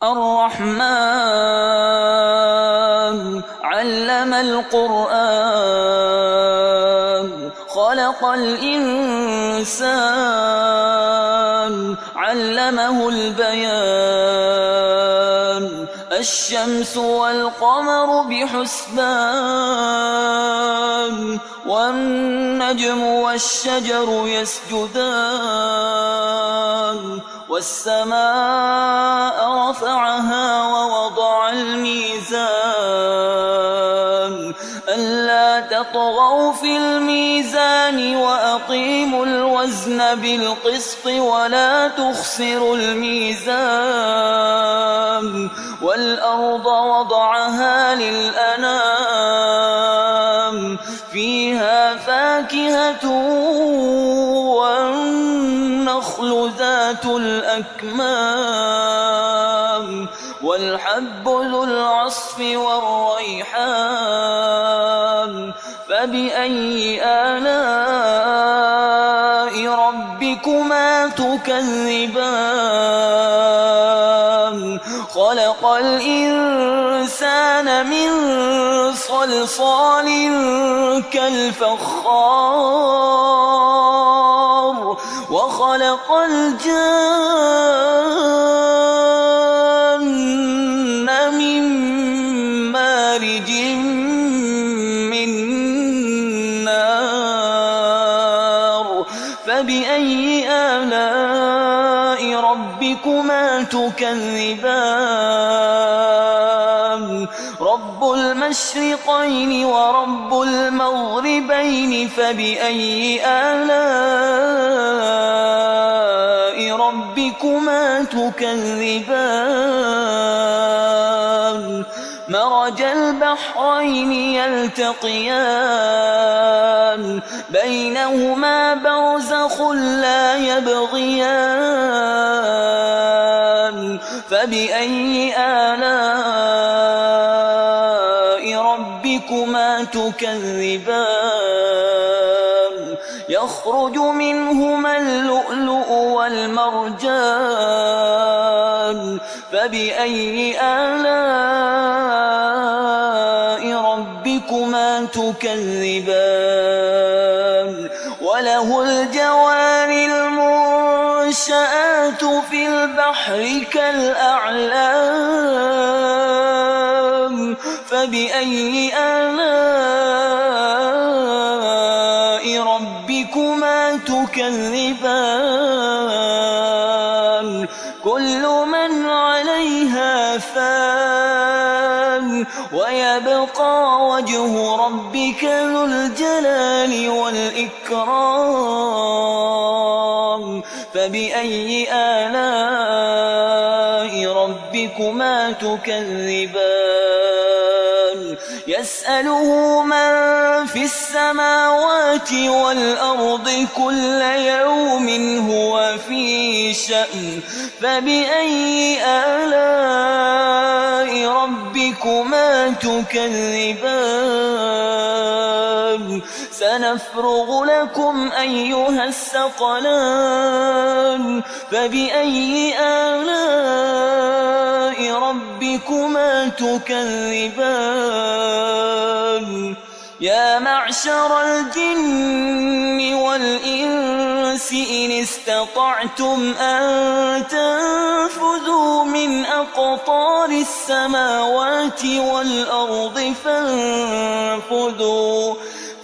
الرحمن علم القرآن خلق الإنسان علمه البيان الشمس والقمر بحسبان والنجم والشجر يسجدان والسماء رفعها ووضع الميزان ألا تطغوا في الميزان وأقيموا الوزن بالقسط ولا تخسروا الميزان والأرض وضعها للأنام فيها فاكهة والنخل ذات الأكمام والحب ذو العصف والريحان فبأي آلاء ربكما تكذبان خلق الإنسان من صلصال كالفخار وخلق الجن من مارج من نار فبأي آلاء ربكما تكذبان رب المشرقين ورب المغربين فبأي آلاء ربكما تكذبان مرج البحرين يلتقيان بينهما برزخ لا يبغيان فبأي آلاء ربكما تكذبان يخرج منهما اللؤلؤ والمرجان فبأي آلاء ربكما تكذبان وله الجوار المنشآت في البحر كالأعلام فبأي آلاء ربكما تكذبان كل من عليها فان ويبقى وجه ربك ذو الجلال والإكرام فبأي آلاء ربكما تكذبان يسأله من في السماوات والأرض كل يوم هو في شأن فبأي آلاء ربكما تكذبان سنفرغ لكم أيها الثقلان فبأي آلاء ربكما تكذبان يا معشر الجن والإنس إن استطعتم أن تنفذوا من أقطار السماوات والأرض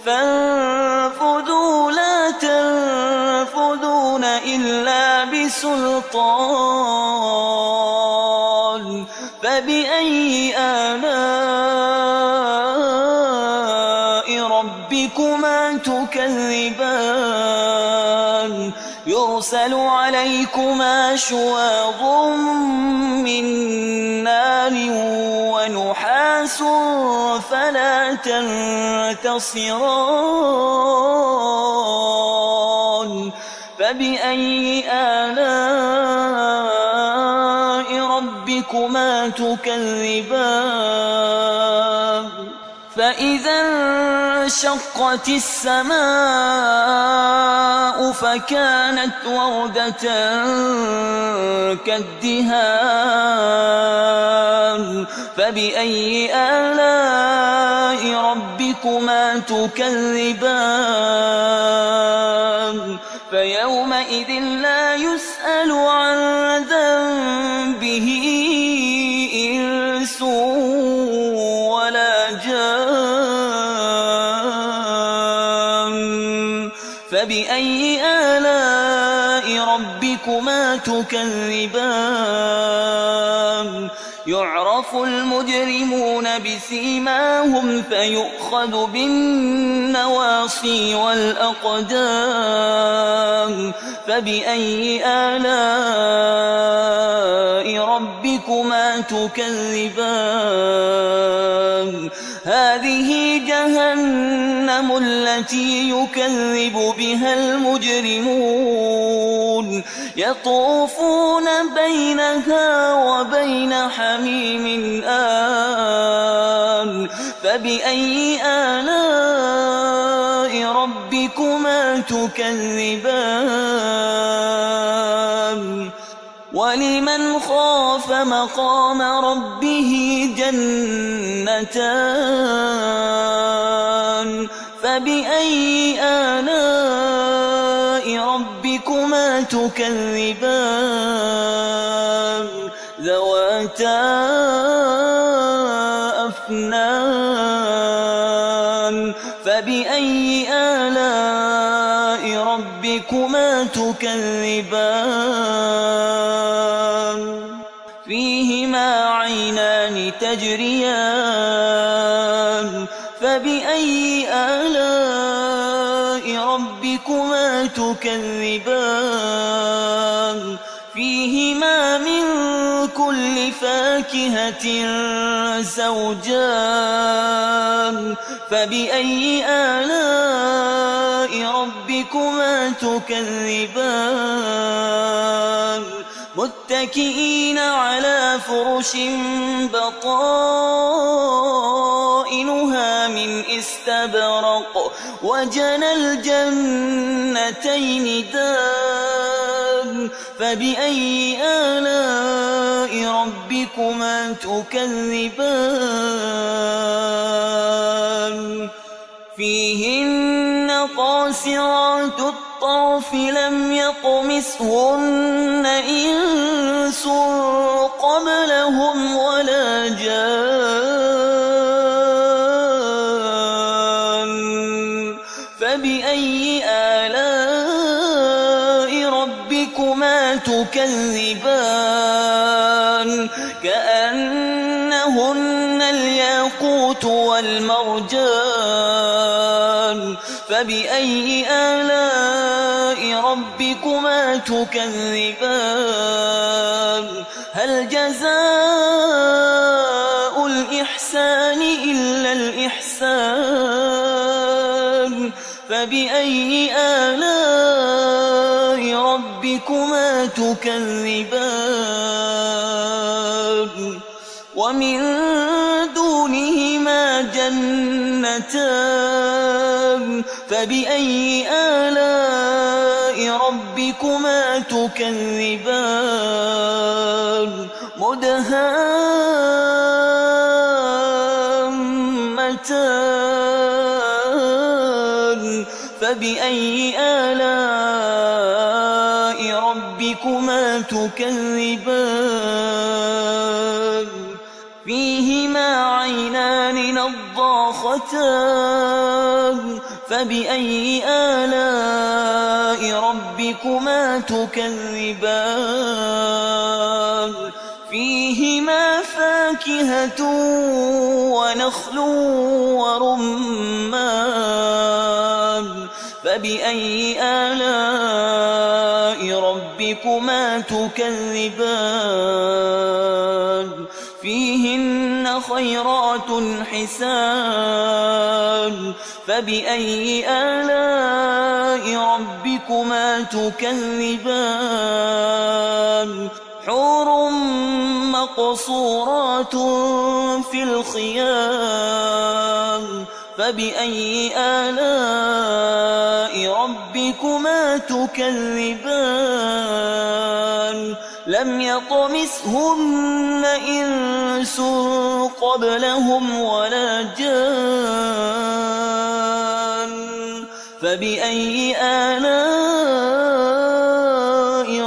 فانفذوا لا تنفذون إلا بسلطان فبأي آلاء ربكما تكذبان يرسل عليكما شواظ من نار ونحاس فلا تنتصران فبأي آلاء ربكما تكذبان فإذا انشقت السماء فكانت وردة كالدهان فبأي آلاء ربكما تكذبان فيومئذ لا يسأل عن ذنبه إنس ولا جان فبأي آلاء ربكما تكذبان يعرف المجرمون بسيماهم فيؤخذ بالنواصي والأقدام فبأي آلاء ربكما تكذبان هذه جهنم التي يكذب بها المجرمون يطوفون بينها وبين حميم آن فبأي آلاء ربكما تكذبان ولمن خاف مقام ربه جنتان فبأي آلاء ربكما تكذبان ذواتا أفنان فبأي آلاء ربكما تكذبان فيهما عينان تجريان فبأي آلاء ربكما تكذبان فيهما من كل فاكهة زوجان فبأي آلاء ربكما تكذبان متكئين على فرش بطائنها من استبرق وجنى الجنتين دان فبأي آلاء ربكما تكذبان فيهن قاصرات الطرف لم يطمثهن إنس قبلهم ولا جان فبأي آلاء ربكما تكذبان كأنهن الياقوت والمرجان فبأي آلاء ربكما تكذبان هل جزاء الإحسان إلا الإحسان فبأي آلاء ربكما تكذبان ومن دونهما جنتان فبأي آلاء ربكما تكذبان مدهامتان فبأي آلاء ربكما تكذبان فيهما عينان نضاختان فبأي آلاء ربكما تكذبان فيهما فاكهة ونخل ورمان فبأي آلاء ربكما تكذبان فيهن خيرات حسان فبأي آلاء ربكما تكذبان حور مقصورات في الخيام فبأي آلاء ربكما تكذبان لم يطمثهن إنس قبلهم ولا جان فبأي آلاء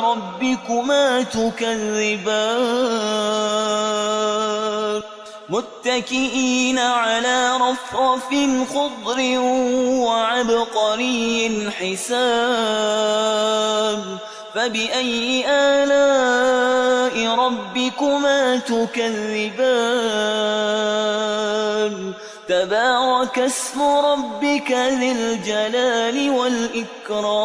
ربكما تكذبان متكئين على رفرف خضر وعبقري حسان فبأي آلاء ربكما تكذبان تبارك اسم ربك ذي الجلال والإكرام